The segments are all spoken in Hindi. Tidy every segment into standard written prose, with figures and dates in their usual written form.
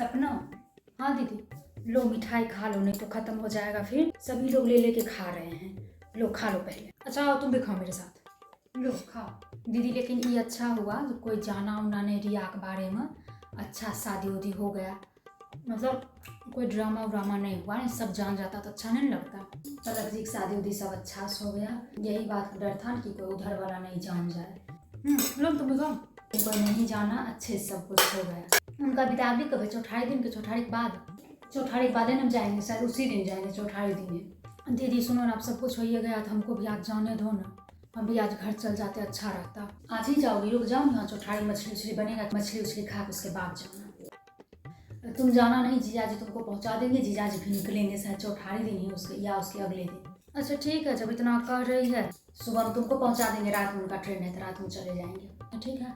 सपना। हाँ दीदी, लो मिठाई खा लो, नहीं तो खत्म हो जाएगा फिर। सभी लोग ले लेके खा रहे हैं, लो खा लो पहले। अच्छा आओ तुम भी खाओ मेरे साथ, लो खाओ। दीदी लेकिन ये अच्छा हुआ जो कोई जाना उना नहीं रिया के बारे में। अच्छा शादी उदी हो गया, मतलब कोई ड्रामा व्रामा नहीं हुआ, नहीं सब जान जाता तो अच्छा नहीं लगता। पलक जी की शादी उदी सब अच्छा से हो गया, यही बात का डर था कि कोई उधर वाला नहीं जान जाए। लो तुम भी खाओ। कोई नहीं जाना, अच्छे से सब कुछ हो गया। उनका बिदावली कब है? चौठारी दिन के, चौठारी के बाद। चौठारी के बाद हम जाएंगे, शायद उसी दिन जाएंगे, चौठारी दिन है। दीदी सुनो ना, अब सब कुछ हो ही गया तो हमको भी आज जाने दो ना, हम भी आज घर चल जाते अच्छा रहता। आज ही जाओगी? रुक जाओ ना, चौठारी मछली उछली बनेगा, मछली उछली खा के उसके बाद जाना। तुम जाना नहीं, जीजाजी तुमको पहुंचा देंगे, जीजाजी भी निकलेंगे शायद चौठारी दिन ही उसके या उसके अगले दिन। अच्छा ठीक है, जब इतना कह रही है सुबह में तुमको पहुंचा देंगे, रात में उनका ट्रेन है तो रात में चले जाएंगे। ठीक है।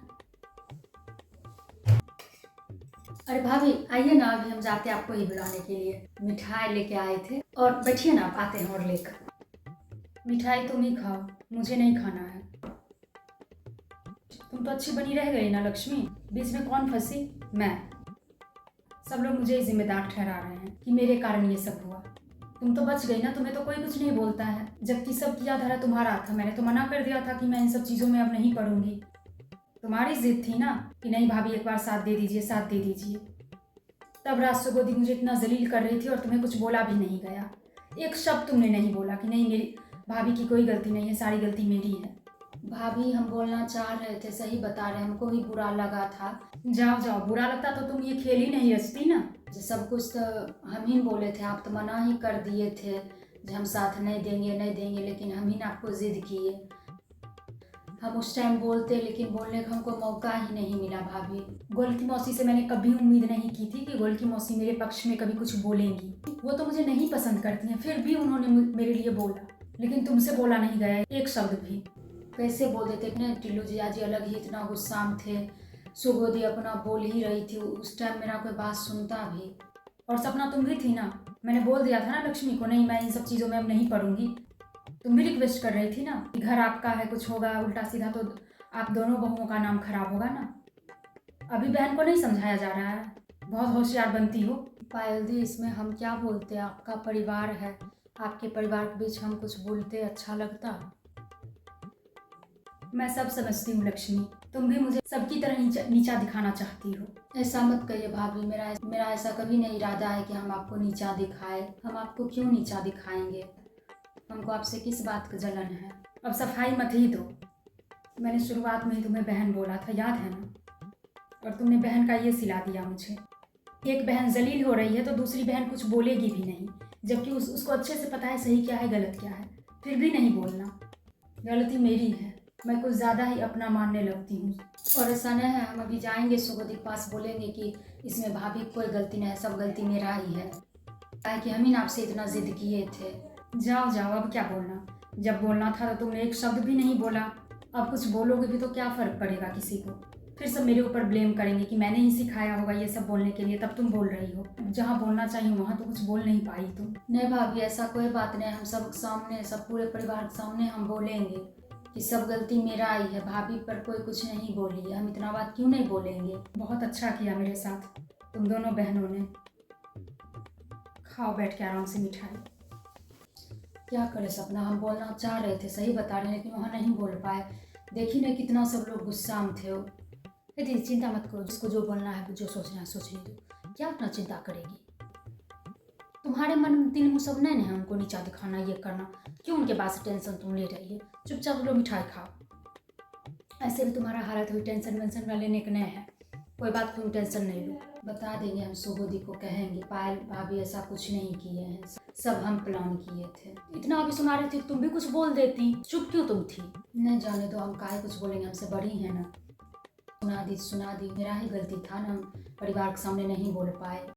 अरे भाभी आइए ना, अभी हम जाते हैं आपको ही बुलाने के लिए। मिठाई लेके आए थे, और बैठिए ना, आप आते हैं और लेकर। मिठाई तुम ही खाओ, मुझे नहीं खाना है। तुम तो अच्छी बनी रह गई ना लक्ष्मी, बीच में कौन फंसी? मैं। सब लोग मुझे ही जिम्मेदार ठहरा रहे हैं कि मेरे कारण ये सब हुआ। तुम तो बच गई ना, तुम्हें तो कोई कुछ नहीं बोलता है, जबकि सब किया धरा तुम्हारा था। मैंने तो मना कर दिया था कि मैं इन सब चीज़ों में अब नहीं पढ़ूंगी। तुम्हारी जिद थी ना कि नहीं भाभी एक बार साथ दे दीजिए, साथ दे दीजिए। तब रात सुगोदी मुझे इतना जलील कर रही थी और तुम्हें कुछ बोला भी नहीं गया। एक शब्द तुमने नहीं बोला कि नहीं मेरी भाभी की कोई गलती नहीं है, सारी गलती मेरी है। भाभी हम बोलना चाह रहे थे, सही बता रहे, हमको ही बुरा लगा था। जाओ जाओ, बुरा लगता तो तुम ये खेल ही नहीं रचती ना। सब कुछ तो हम ही बोले थे, आप तो मना ही कर दिए थे जो हम साथ नहीं देंगे नहीं देंगे, लेकिन हम ही ना आपको जिद किए। हम उस टाइम बोलते, लेकिन बोलने का हमको मौका ही नहीं मिला। भाभी गोलकी मौसी से मैंने कभी उम्मीद नहीं की थी कि गोलकी मौसी मेरे पक्ष में कभी कुछ बोलेंगी। वो तो मुझे नहीं पसंद करती हैं, फिर भी उन्होंने मेरे लिए बोला, लेकिन तुमसे बोला नहीं गया एक शब्द भी। कैसे बोल देते इतने, टिल्लू जिया जी अलग ही इतना गुस्सा में थे, सुगोदी अपना बोल ही रही थी, उस टाइम मेरा कोई बात सुनता भी। और सपना तुम भी थी ना, मैंने बोल दिया था ना लक्ष्मी को, नहीं मैं इन सब चीज़ों में अब नहीं पढ़ूंगी। तुम भी रिक्वेस्ट कर रही थी ना कि घर आपका है, कुछ होगा उल्टा सीधा तो आप दोनों बहुओं का नाम खराब होगा ना। अभी बहन को नहीं समझाया जा रहा है? बहुत होशियार बनती हो। पायल दी इसमें हम क्या बोलते, आपका परिवार है, आपके परिवार के बीच हम कुछ बोलते अच्छा लगता? मैं सब समझती हूँ लक्ष्मी, तुम भी मुझे सबकी तरह नीचा दिखाना चाहती हो। ऐसा मत कहिए भाभी, मेरा ऐसा कभी नहीं इरादा है कि हम आपको नीचा दिखाए। हम आपको क्यों नीचा दिखाएंगे? हमको आपसे किस बात का जलन है? अब सफाई मत ही दो। मैंने शुरुआत में ही तुम्हें बहन बोला था, याद है ना? और तुमने बहन का ये सिला दिया मुझे। एक बहन जलील हो रही है तो दूसरी बहन कुछ बोलेगी भी नहीं, जबकि उसको अच्छे से पता है सही क्या है गलत क्या है, फिर भी नहीं बोलना। गलती मेरी है, मैं कुछ ज़्यादा ही अपना मानने लगती हूँ। और ऐसा नहीं है, हम अभी जाएंगे सुगोदी के पास, बोलेंगे कि इसमें भाभी की कोई गलती नहीं है, सब गलती मेरा ही है, कि हम ही ना आपसे इतना जिद किए थे। जाओ जाओ, अब क्या बोलना, जब बोलना था तो तुमने एक शब्द भी नहीं बोला। अब कुछ बोलोगे भी तो क्या फ़र्क पड़ेगा किसी को? फिर सब मेरे ऊपर ब्लेम करेंगे कि मैंने ही सिखाया होगा ये सब बोलने के लिए, तब तुम बोल रही हो। जहाँ बोलना चाहिए वहाँ तो कुछ बोल नहीं पाई तुम। नहीं भाभी ऐसा कोई बात नहीं, हम सब सामने, सब पूरे परिवार के सामने हम बोलेंगे कि सब गलती मेरा ही है, भाभी पर कोई कुछ नहीं बोली है, हम इतना बात क्यों नहीं बोलेंगे। बहुत अच्छा किया मेरे साथ तुम दोनों बहनों ने। खाओ बैठ के आराम से मिठाई। क्या करे सपना, हम बोलना चाह रहे थे, सही बता रहे हैं, लेकिन वहाँ नहीं बोल पाए। देखी नहीं कितना सब लोग गुस्सा में थे। दीदी चिंता मत करो, जिसको जो बोलना है जो सोचना है सोचने दो, क्या अपना चिंता करेगी? तुम्हारे मन दिल में सब नहीं है उनको नीचा दिखाना ये करना, क्यों उनके पास टेंशन तुम ले रही है? चुपचाप लो मिठाई खाओ। ऐसे भी तुम्हारा हालत हुई, टेंशन वेंशन वाले लेने का नहीं है, कोई बात तुम टेंशन नहीं लो। बता देंगे, हम सुगोदी को कहेंगे पायल भाभी ऐसा कुछ नहीं किए हैं, सब हम प्लान किए थे। इतना अभी सुना रही थी तुम भी कुछ बोल देती, चुप क्यों तुम थी? नहीं जाने दो, हम काहे कुछ बोलेंगे, हमसे बड़ी है ना। सुना दी, मेरा ही गलती था ना, परिवार के सामने नहीं बोल पाए।